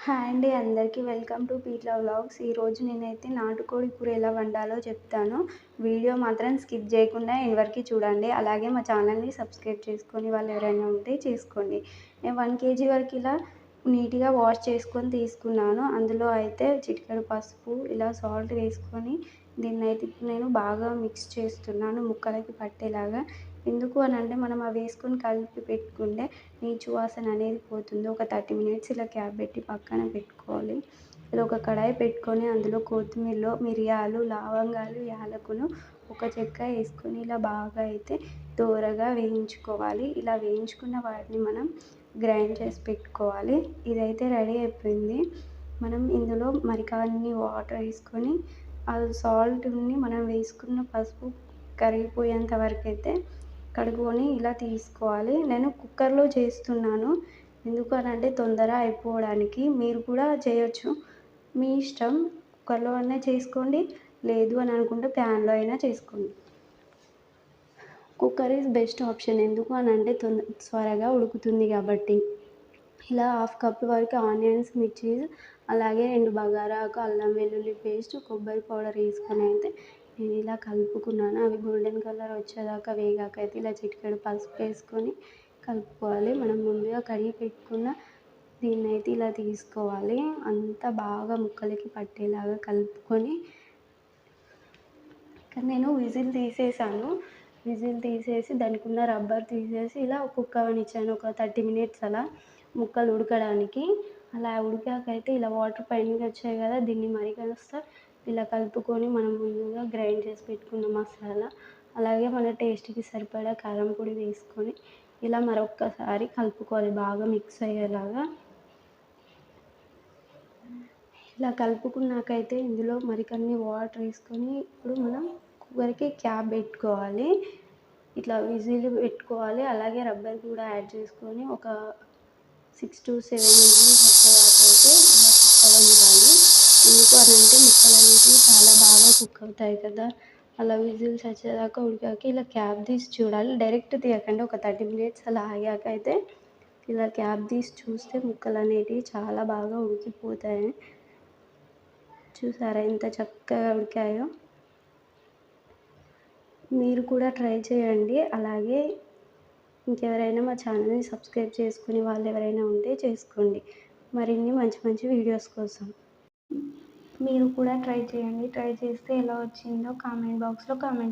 Hi అండి అందరికీ welcome to పీట్లా vlogs. ఈరోజు నేనైతే నాటుకోడి కూర ఎలా వండాలో చెప్తాను. వీడియో మాత్రం స్కిప్ చేయకుండా ఎండ్ వరకు చూడండి. అలాగే మా ఛానల్ని సబ్స్క్రైబ్ చేసుకొని వాళ్ళు ఎవరైనా ఉంటే చేసుకోండి. నేను 1 kg వరకు ఇలా నీట్గా వాష్ చేసుకొని తీసుకున్నాను. అందులో అయితే చిటికెడు పసుపు, ఇలా సాల్ట్ వేసుకొని దీన్నైతే ఇప్పుడు నేను బాగా మిక్స్ చేస్తున్నాను ముక్కలకి పట్టేలాగా. ఎందుకు అని అంటే మనం అవి వేసుకొని కలిపి పెట్టుకుంటే నీచు వాసన అనేది పోతుంది. ఒక 30 మినిట్స్ ఇలా క్యాప్ పెట్టి పక్కన పెట్టుకోవాలి. ఇలా ఒక కడాయి పెట్టుకొని అందులో కొత్తిమీరలో మిరియాలు, లవంగాలు, యాలకులు, ఒక చెక్క వేసుకొని ఇలా బాగా అయితే దోరగా వేయించుకోవాలి. ఇలా వేయించుకున్న వాటిని మనం గ్రైండ్ చేసి పెట్టుకోవాలి. ఇదైతే రెడీ అయిపోయింది. మనం ఇందులో మరికాన్ని వాటర్ వేసుకొని ఆ సాల్ట్ని మనం వేసుకున్న పసుపు కరిగిపోయేంత వరకు అయితే కడుక్కొని ఇలా తీసుకోవాలి. నేను కుక్కర్లో చేస్తున్నాను. ఎందుకు అని అంటే తొందర అయిపోవడానికి. మీరు కూడా చేయొచ్చు, మీ ఇష్టం. కుక్కర్లో అయినా చేసుకోండి, లేదు అని అనుకుంటే ప్యాన్లో అయినా చేసుకోండి. Cooker is best option. ఎందుకు అని అంటే త్వరగా ఉడుకుతుంది కాబట్టి. ఇలా 1/2 కప్ వరకు ఆనియన్స్, మిర్చీస్, అలాగే 2 బగారాకు, అల్లం వెల్లుల్లి పేస్ట్, కొబ్బరి పౌడర్ వేసుకొని అయితే నేను ఇలా కలుపుకున్నాను. అవి గోల్డెన్ కలర్ వచ్చేదాకా వేగాక అయితే ఇలా చిటికెడు పసుపు వేసుకొని కలుపుకోవాలి. మనం ముందుగా కడిగి పెట్టుకున్న దీన్నైతే ఇలా తీసుకోవాలి. అంతా బాగా ముక్కలకి పట్టేలాగా కలుపుకొని ఇక్కడ నేను విజిల్ తీసేసాను. విజిల్ తీసేసి దానికి ఉన్న రబ్బర్ తీసేసి ఇలా కుక్కవనిచ్చాను ఒక 30 మినిట్స్ అలా ముక్కలు ఉడకడానికి. అలా ఉడికాకైతే ఇలా వాటర్ పైనకి వచ్చాయి కదా, దీన్ని మరి కాస్త ఇలా కలుపుకొని మనం ముందుగా గ్రైండ్ చేసి పెట్టుకున్న మసాలా, అలాగే మన టేస్ట్కి సరిపడా కారం పొడి వేసుకొని ఇలా మరొక్కసారి కలుపుకోవాలి బాగా మిక్స్ అయ్యేలాగా. ఇలా కలుపుకున్నాకైతే ఇందులో మరికొన్ని వాటర్ వేసుకొని ఇప్పుడు మనం కుక్కర్కి క్యాప్ పెట్టుకోవాలి. ఇట్లా విజిల్ పెట్టుకోవాలి. అలాగే రబ్బర్ కూడా యాడ్ చేసుకొని ఒక 6 to 7 విజిల్స్ వచ్చేదాకా అయితే ఇలా కుక్ అవ్వనివ్వాలి. ఎందుకు అని అంటే ముక్కలు అనేవి చాలా బాగా కుక్ అవుతాయి కదా. అలా విజిల్స్ వచ్చేదాకా ఉడికాక ఇలా క్యాప్ తీసి చూడాలి. డైరెక్ట్ తీయకండి. ఒక 30 మినిట్స్ అలా ఆగాక అయితే ఇలా క్యాప్ తీసి చూస్తే ముక్కలు అనేటివి చాలా బాగా ఉడికిపోతాయి. చూసారా ఎంత చక్కగా ఉడికాయో. మీరు కూడా ట్రై చేయండి. అలాగే ఇంకెవరైనా మా ఛానల్ని సబ్స్క్రైబ్ చేసుకునే వాళ్ళు ఎవరైనా ఉంటే చేసుకోండి, మరిన్ని మంచి మంచి వీడియోస్ కోసం. మీరు కూడా ట్రై చేయండి. ట్రై చేస్తే ఎలా వచ్చిందో కామెంట్ బాక్స్లో కామెంట్